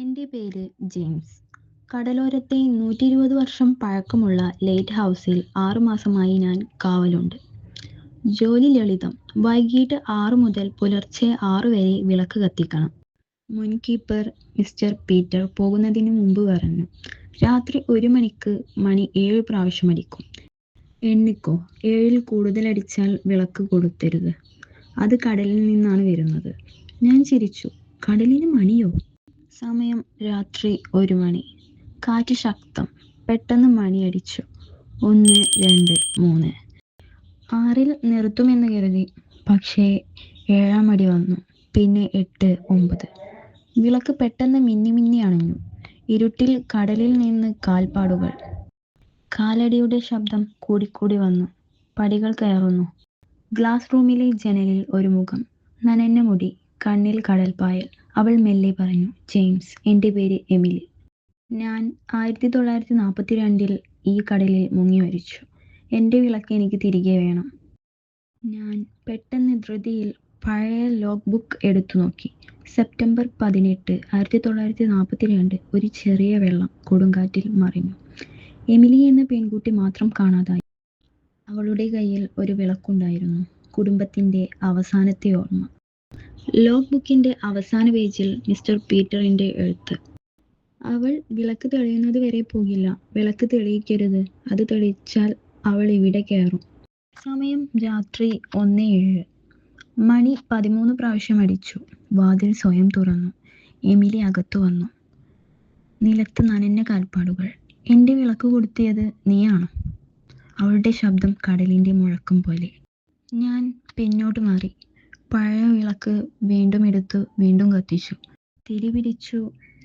എൻ്റെ പേര് ജെയിംസ്. കടലോരത്തെ 120 വർഷം പഴക്കമുള്ള ലൈറ്റ് ഹൗസിൽ 6 മാസമായി ഞാൻ കാവലുണ്ട്. ജോലി ലളിതം. വൈകിട്ട് 6 മുതൽ പുലർച്ചെ 6 വരെ വിളക്ക് കത്തിക്കണം. മുൻ കീപ്പർ മിസ്റ്റർ പീറ്റർ പോകുന്നതിന് മുമ്പ് പറഞ്ഞു. രാത്രി 1 മണിക്ക് മണി 7 പ്രാവശ്യം അടിക്കും. എണ്ണിക്കോ, 7-ൽ കൂടുതലടിച്ചാൽ വിളക്ക് കൊളുത്തരുത്. അത് കടലിൽ നിന്നാണ് വരുന്നത്. ഞാൻ ചിരിച്ചു. കടലിന് മണിയോ? സമയം രാത്രി 1 മണി. കാറ്റ് ശക്തം. പെട്ടെന്ന് മണിയടിച്ചു. 1, 2, 3. 6-ൽ നിർത്തുമെന്ന് കരുതി. പക്ഷേ 7-ാം അടി വന്നു. പിന്നെ 8, 9. വിളക്ക് പെട്ടെന്ന് മിന്നി മിന്നി അണഞ്ഞു. ഇരുട്ടിൽ കടലിൽ നിന്ന് കാൽപ്പാടുകൾ. കാലടിയുടെ ശബ്ദം കൂടിക്കൂടി വന്നു. പടികൾ കയറുന്നു. ഗ്ലാസ് റൂമിലെ ജനലിൽ ഒരു മുഖം. നനഞ്ഞ മുടി, കണ്ണിൽ കടൽപ്പായൽ. അവൾ മെല്ലെ പറഞ്ഞു, ജെയിംസ്, എൻ്റെ പേര് എമിലി. ഞാൻ 1942-ൽ ഈ കടലിൽ മുങ്ങി മരിച്ചു. എൻ്റെ വിളക്ക് എനിക്ക് തിരികെ വേണം. ഞാൻ പെട്ടെന്ന് ധൃതിയിൽ പഴയ ലോഗ് ബുക്ക് എടുത്തു നോക്കി. സെപ്റ്റംബർ 18, 1942. ഒരു ചെറിയ വെള്ളം കൊടുങ്കാറ്റിൽ മറിഞ്ഞു. എമിലി എന്ന പെൺകുട്ടി മാത്രം കാണാതായി. അവളുടെ കയ്യിൽ ഒരു വിളക്കുണ്ടായിരുന്നു. കുടുംബത്തിൻ്റെ അവസാനത്തെ ഓർമ്മ. ലോഗ് ബുക്കിൻ്റെ അവസാന പേജിൽ മിസ്റ്റർ പീറ്ററിൻ്റെ എഴുത്ത്. അവൾ വിളക്ക് തെളിയുന്നത് വരെ പോകില്ല. വിളക്ക് തെളിയിക്കരുത്. അത് തെളിയിച്ചാൽ അവൾ ഇവിടെ കയറും. സമയം രാത്രി 1:07. മണി 13 പ്രാവശ്യം അടിച്ചു. വാതിൽ സ്വയം തുറന്നു. എമിലി അകത്തു വന്നു. നിലത്ത് നനഞ്ഞ കാൽപ്പാടുകൾ. എൻ്റെ വിളക്ക് കൊളുത്തിയത് നീയാണോ? അവളുടെ ശബ്ദം കടലിൻ്റെ മുഴക്കം പോലെ. ഞാൻ പിന്നോട്ട് മാറി. പഴയ വിളക്ക് വീണ്ടും എടുത്തു വീണ്ടും കത്തിച്ചു. തിരി പിടിച്ചു.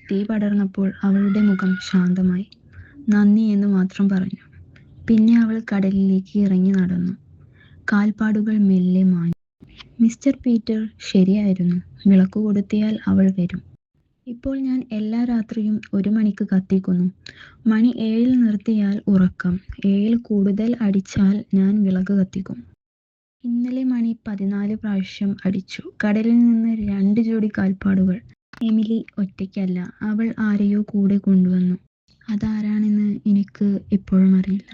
തീ പടർന്നപ്പോൾ അവളുടെ മുഖം ശാന്തമായി. നന്ദി എന്ന് മാത്രം പറഞ്ഞു. പിന്നെ അവൾ കടലിലേക്ക് ഇറങ്ങി നടന്നു. കാൽപ്പാടുകൾ മെല്ലെ മാഞ്ഞു. മിസ്റ്റർ പീറ്റർ ശരിയായിരുന്നു. വിളക്ക് കൊളുത്തിയാൽ അവൾ വരും. ഇപ്പോൾ ഞാൻ എല്ലാ രാത്രിയും 1 മണിക്ക് കത്തിക്കുന്നു. മണി 7-ൽ നിർത്തിയാൽ ഉറക്കം. 7-ൽ കൂടുതൽ അടിച്ചാൽ ഞാൻ വിളക്ക് കത്തിക്കും. ഇന്നലെ മണി 14 പ്രാവശ്യം അടിച്ചു. കടലിൽ നിന്ന് 2 ജോഡി കാൽപ്പാടുകൾ. എമിലി ഒറ്റയ്ക്കല്ല. അവൾ ആരെയോ കൂടെ കൊണ്ടുവന്നു. അതാരാണെന്ന് എനിക്ക് ഇപ്പോഴും അറിയില്ല.